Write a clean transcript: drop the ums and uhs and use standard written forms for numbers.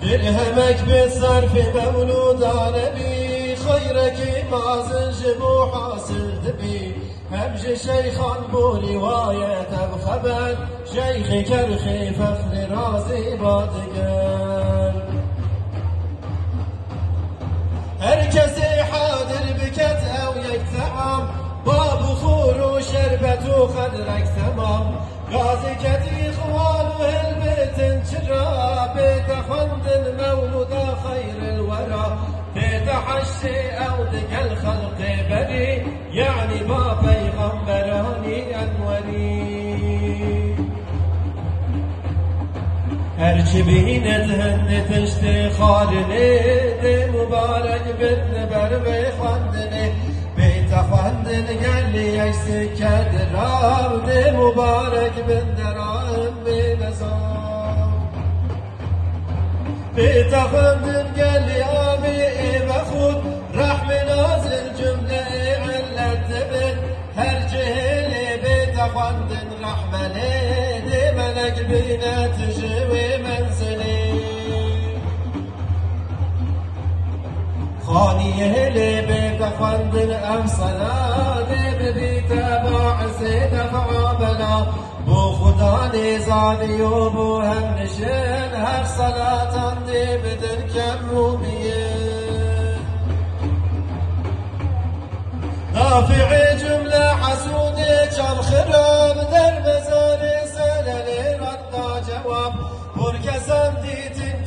درهمك بالصرف مولودان بي خيرك مازن جبو حاصل دبي همج شيخان بو رواية بخبر شيخ كرخي فخر رازي بادقر هر كسي حاضر بكت او يكتعام باب خور وشربت وخدرك تمام غازي كتي خوال وهلبت انشرا بيت خند المولود خير الورى بيت حشي او دق الخلق بري يعني ما بيغمبراني انوري هرچی بینت هند تشتی خارنه ده مبارک بدن بر بخواندنه بیت خواندن گلی ایسی کد راو ده مبارک بدن راهم بنظام بیت خواندن گلی آمی و خود رحم نازل جمله علت بد هر جهل بیت خواندن رحمنه ملك بينا تجوي منزلي خاني هلي بيك خندن ام صلاة ببيت باعث دفع بلا بو خدا نزاني وبو هم نشن هر صلاة دي بدن كرومية نافعي